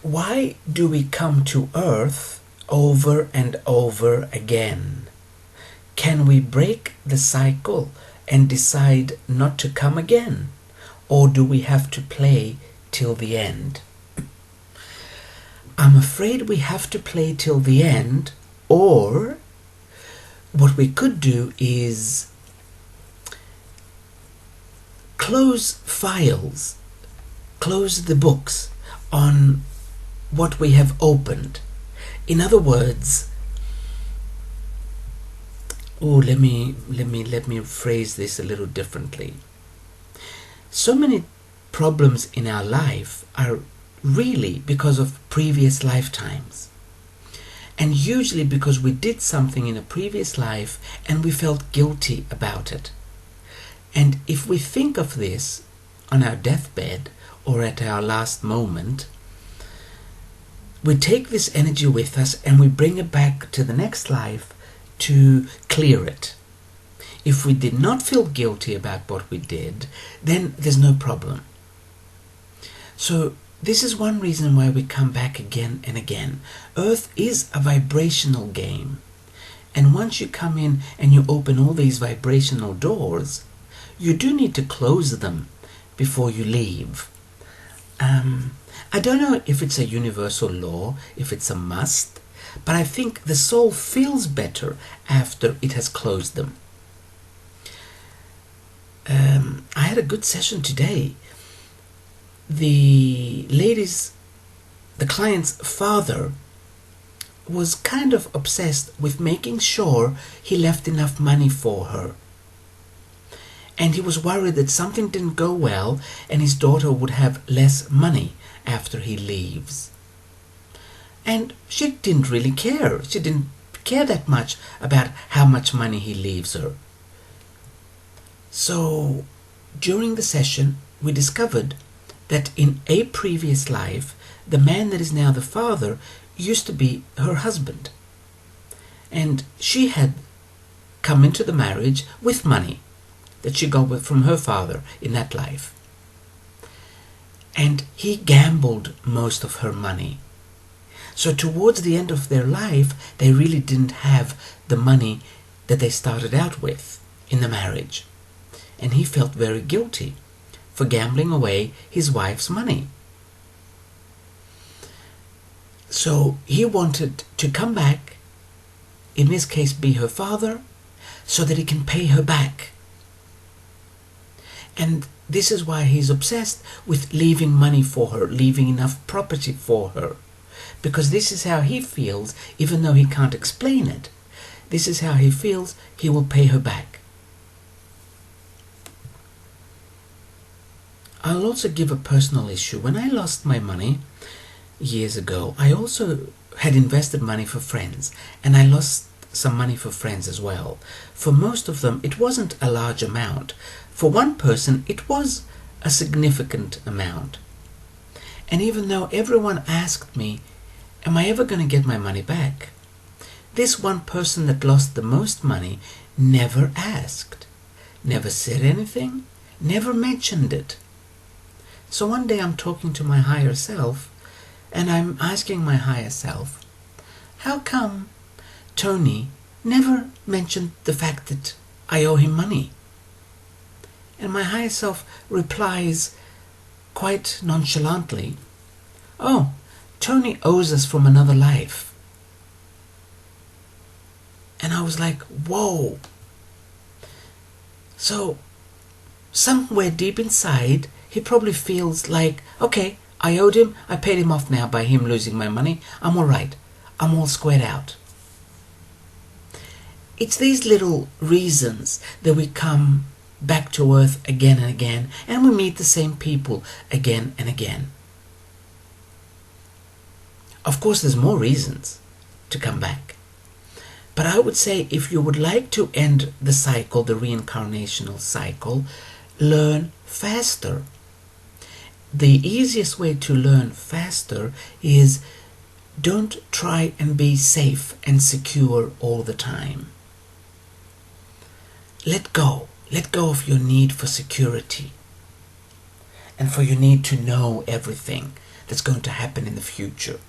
why do we come to Earth over and over again? Can we break the cycle and decide not to come again? Or do we have to play till the end? I'm afraid we have to play till the end, or what we could do is close files, close the books on what we have opened. In other words, let me phrase this a little differently. So many problems in our life are really because of previous lifetimes, and usually because we did something in a previous life and we felt guilty about it. And if we think of this on our deathbed or at our last moment, we take this energy with us and we bring it back to the next life to clear it. If we did not feel guilty about what we did, then there's no problem. So this is one reason why we come back again and again. Earth is a vibrational game. And once you come in and you open all these vibrational doors, you do need to close them before you leave. I don't know if it's a universal law, if it's a must, but I think the soul feels better after it has closed them. I had a good session today. The client's father was kind of obsessed with making sure he left enough money for her. And he was worried that something didn't go well and his daughter would have less money after he leaves. And she didn't really care. She didn't care that much about how much money he leaves her. So during the session, we discovered that in a previous life, the man that is now the father used to be her husband. And she had come into the marriage with money that she got from her father in that life. And he gambled most of her money. So towards the end of their life, they really didn't have the money that they started out with in the marriage. And he felt very guilty for gambling away his wife's money. So he wanted to come back, in this case be her father, so that he can pay her back. And this is why he's obsessed with leaving money for her, leaving enough property for her. Because this is how he feels, even though he can't explain it. This is how he feels he will pay her back. I'll also give a personal issue. When I lost my money years ago, I also had invested money for friends, and I lost some money for friends as well. For most of them, it wasn't a large amount. For one person, it was a significant amount. And even though everyone asked me, am I ever going to get my money back? This one person that lost the most money never asked, never said anything, never mentioned it. So one day I'm talking to my higher self, and I'm asking my higher self, how come Tony never mentioned the fact that I owe him money? And my higher self replies quite nonchalantly, oh, Tony owes us from another life. And I was like, whoa. So somewhere deep inside, he probably feels like, okay, I owed him, I paid him off now by him losing my money, I'm all right, I'm all squared out. It's these little reasons that we come back to earth again and again, and we meet the same people again and again. Of course, there's more reasons to come back. But I would say if you would like to end the cycle, the reincarnational cycle, learn faster. The easiest way to learn faster is don't try and be safe and secure all the time. Let go of your need for security and for your need to know everything. that's going to happen in the future.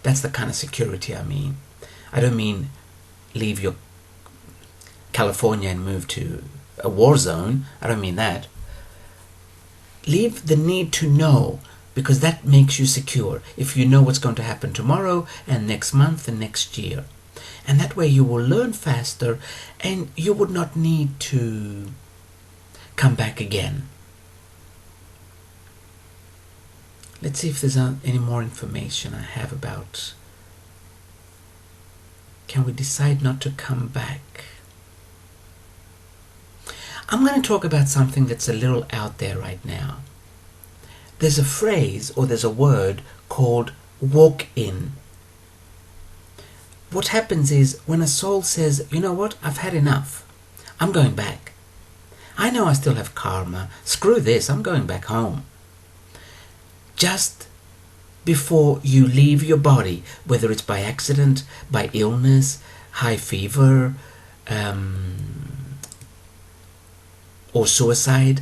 That's the kind of security I mean. I don't mean leave your California and move to a war zone. I don't mean that. Leave the need to know, because that makes you secure. If you know what's going to happen tomorrow and next month and next year. And that way you will learn faster and you would not need to come back again. Let's see if there's any more information I have about, can we decide not to come back? I'm going to talk about something that's a little out there right now. There's a phrase or there's a word called walk-in. What happens is when a soul says, you know what, I've had enough. I'm going back. I know I still have karma. Screw this, I'm going back home. Just before you leave your body, whether it's by accident, by illness, high fever, or suicide,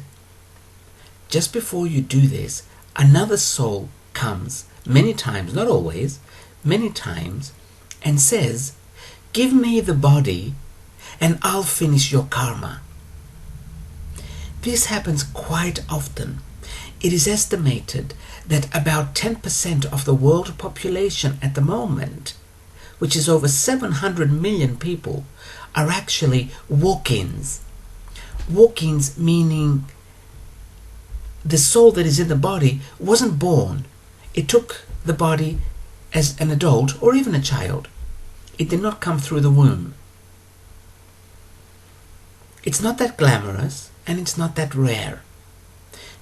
just before you do this, another soul comes many times, not always, many times, and says, give me the body and I'll finish your karma. This happens quite often. It is estimated that about 10% of the world population at the moment, which is over 700 million people, are actually walk-ins. Walk-ins meaning the soul that is in the body wasn't born. It took the body as an adult or even a child. It did not come through the womb. It's not that glamorous and it's not that rare.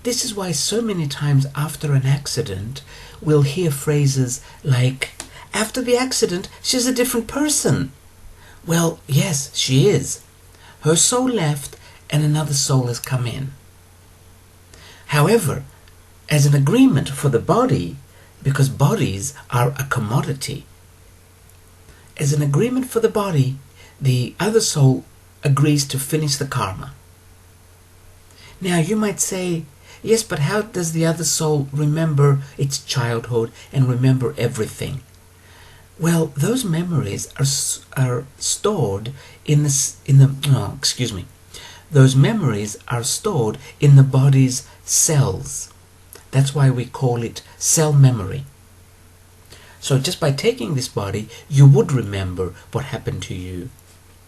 This is why so many times after an accident we'll hear phrases like, after the accident she's a different person. Well, yes, she is. Her soul left and another soul has come in. However, as an agreement for the body, because bodies are a commodity, as an agreement for the body, the other soul agrees to finish the karma. Now you might say, yes, but how does the other soul remember its childhood and remember everything? Well, those memories are stored Those memories are stored in the body's cells. That's why we call it cell memory. So just by taking this body, you would remember what happened to you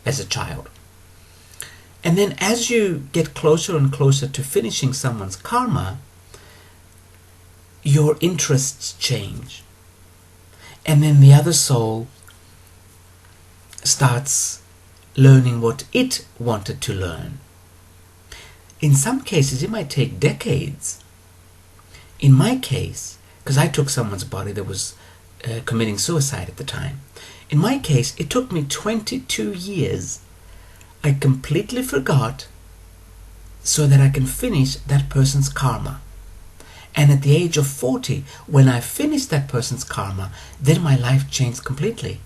as a child. And then as you get closer and closer to finishing someone's karma, your interests change. And then the other soul starts learning what it wanted to learn. In some cases, it might take decades. In my case, because I took someone's body that was committing suicide at the time, in my case, it took me 22 years. I completely forgot so that I can finish that person's karma. And at the age of 40, when I finished that person's karma, then my life changed completely.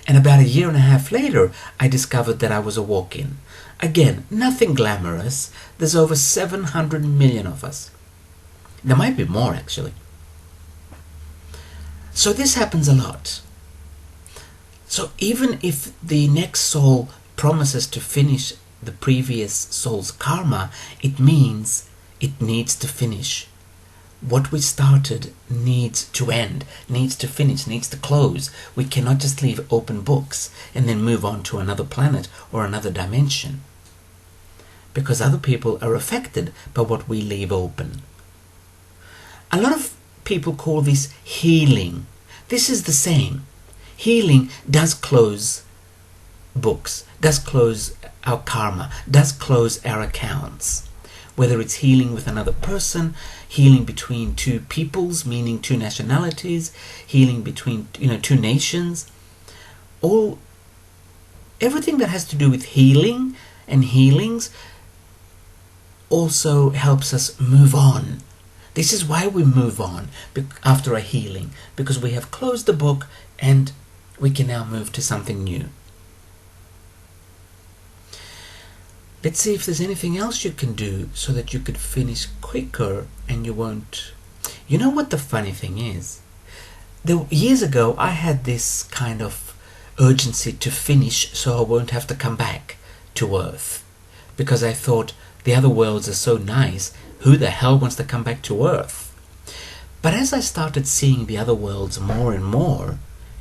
And about a year and a half later, I discovered that I was a walk-in. Again, nothing glamorous. There's over 700 million of us. There might be more, actually. So this happens a lot. So even if the next soul promises to finish the previous soul's karma, it means it needs to finish. What we started needs to end, needs to finish, needs to close. We cannot just leave open books and then move on to another planet or another dimension, because other people are affected by what we leave open. A lot of people call this healing. This is the same. Healing does close books, does close our karma, does close our accounts. Whether it's healing with another person, healing between two peoples, meaning two nationalities, healing between two nations, everything that has to do with healing and healings also helps us move on. This is why we move on after a healing, because we have closed the book and we can now move to something new. Let's see if there's anything else you can do so that you could finish quicker and you won't You know what the funny thing is? Years ago, I had this kind of urgency to finish so I won't have to come back to Earth. Because I thought the other worlds are so nice, who the hell wants to come back to Earth? But as I started seeing the other worlds more and more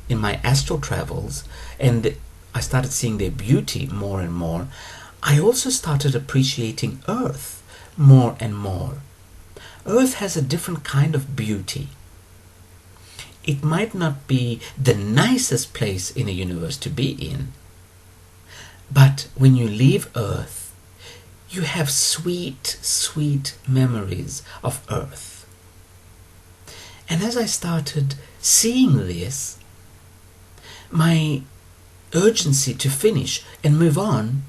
in my astral travels, and I started seeing their beauty more and more, I also started appreciating Earth more and more. Earth has a different kind of beauty. It might not be the nicest place in the universe to be in, but when you leave Earth, you have sweet, sweet memories of Earth. And as I started seeing this, my urgency to finish and move on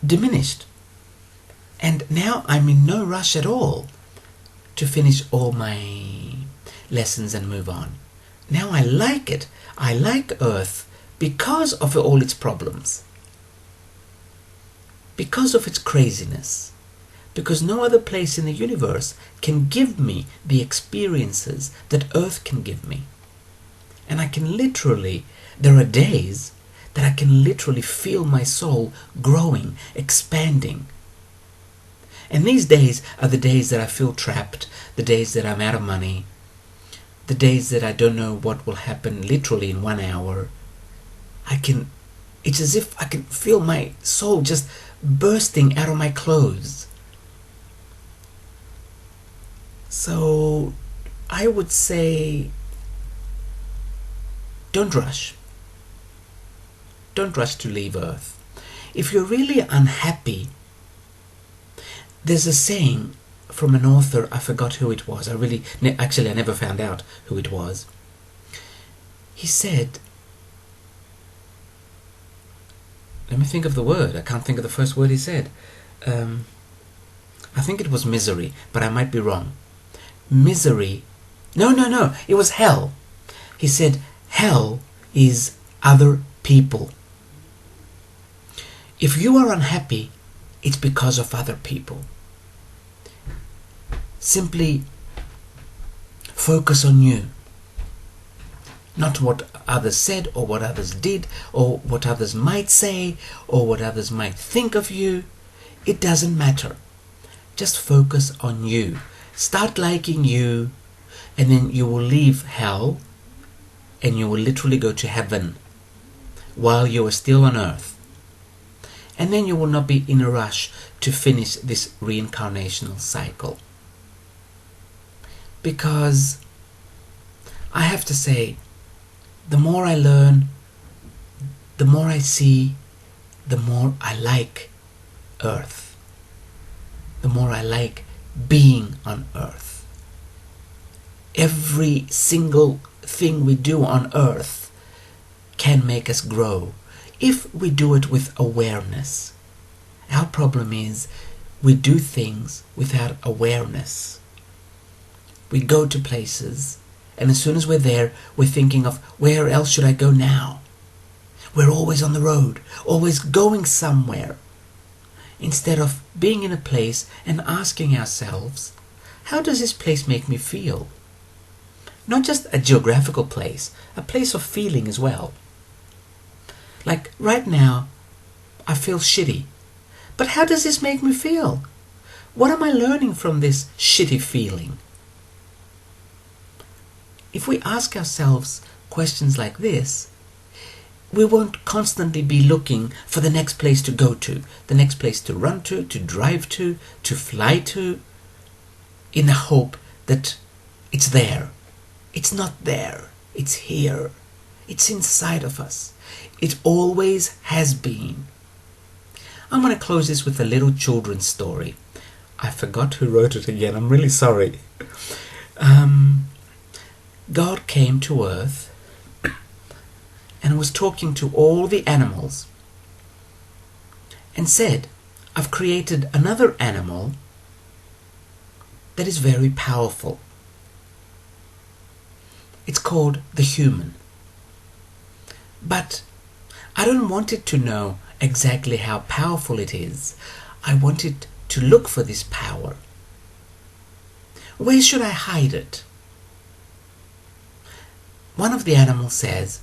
diminished. And now I'm in no rush at all to finish all my lessons and move on. Now I like it. I like Earth because of all its problems, because of its craziness, because no other place in the universe can give me the experiences that Earth can give me. And I can literally, there are days that I can literally feel my soul growing, expanding. And these days are the days that I feel trapped, the days that I'm out of money, the days that I don't know what will happen literally in 1 hour. It's as if I can feel my soul just bursting out of my clothes. So I would say, don't rush. Don't rush to leave Earth. If you're really unhappy, there's a saying from an author, I forgot who it was. I never found out who it was. He said, let me think of the word. I can't think of the first word he said. I think it was misery, but I might be wrong. Misery. No. It was hell. He said, hell is other people. If you are unhappy, it's because of other people. Simply focus on you. Not what others said or what others did or what others might say or what others might think of you. It doesn't matter. Just focus on you. Start liking you, and then you will leave hell and you will literally go to heaven while you are still on Earth. And then you will not be in a rush to finish this reincarnational cycle. Because I have to say, the more I learn, the more I see, the more I like Earth. The more I like being on Earth. Every single thing we do on Earth can make us grow if we do it with awareness. Our problem is we do things without awareness. We go to places, and as soon as we're there, we're thinking of where else should I go now? We're always on the road, always going somewhere, instead of being in a place and asking ourselves, how does this place make me feel? Not just a geographical place, a place of feeling as well. Like right now, I feel shitty. But how does this make me feel? What am I learning from this shitty feeling? If we ask ourselves questions like this, we won't constantly be looking for the next place to go to, the next place to run to drive to fly to, in the hope that it's there. It's not there. It's here. It's inside of us. It always has been. I'm going to close this with a little children's story. I forgot who wrote it again. I'm really sorry. God came to Earth and was talking to all the animals and said, I've created another animal that is very powerful. It's called the human. But I don't want it to know exactly how powerful it is. I want it to look for this power. Where should I hide it? One of the animals says,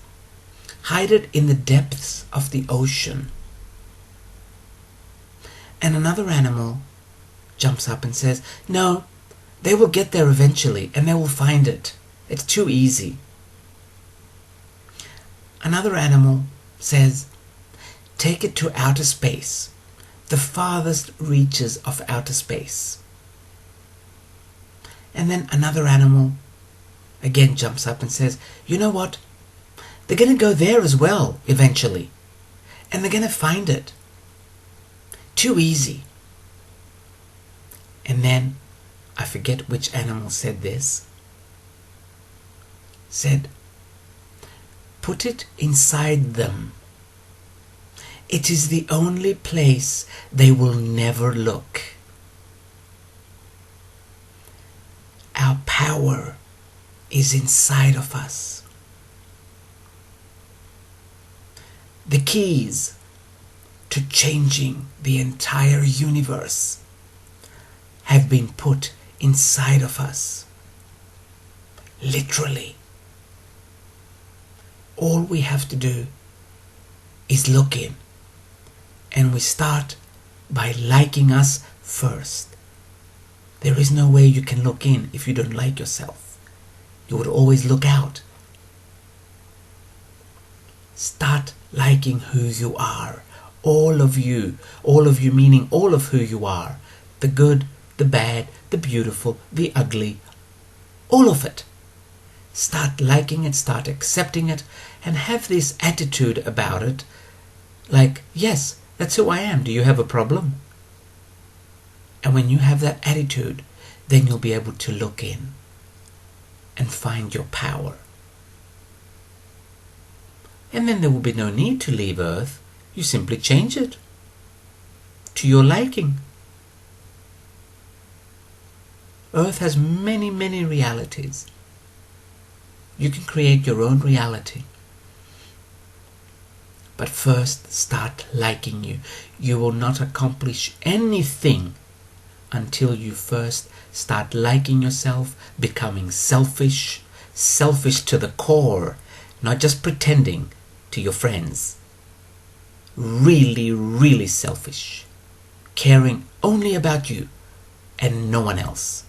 hide it in the depths of the ocean. And another animal jumps up and says, no, they will get there eventually and they will find it. It's too easy. Another animal says, take it to outer space, the farthest reaches of outer space. And then another animal again jumps up and says, you know what? They're going to go there as well eventually. And they're going to find it. Too easy. And then, I forget which animal said this, said, put it inside them. It is the only place they will never look. Our power is inside of us. The keys to changing the entire universe have been put inside of us. Literally. All we have to do is look in. And we start by liking us first. There is no way you can look in if you don't like yourself. You would always look out. Start liking who you are. All of you meaning all of who you are. The good, the bad, the beautiful, the ugly. All of it. Start liking it, start accepting it, and have this attitude about it. Like, yes, that's who I am. Do you have a problem? And when you have that attitude, then you'll be able to look in and find your power. And then there will be no need to leave Earth. You simply change it to your liking. Earth has many, many realities. You can create your own reality. But first, start liking you. You will not accomplish anything until you first start liking yourself, becoming selfish to the core, not just pretending to your friends. Really, really selfish. Caring only about you and no one else.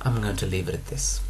I'm going to leave it at this.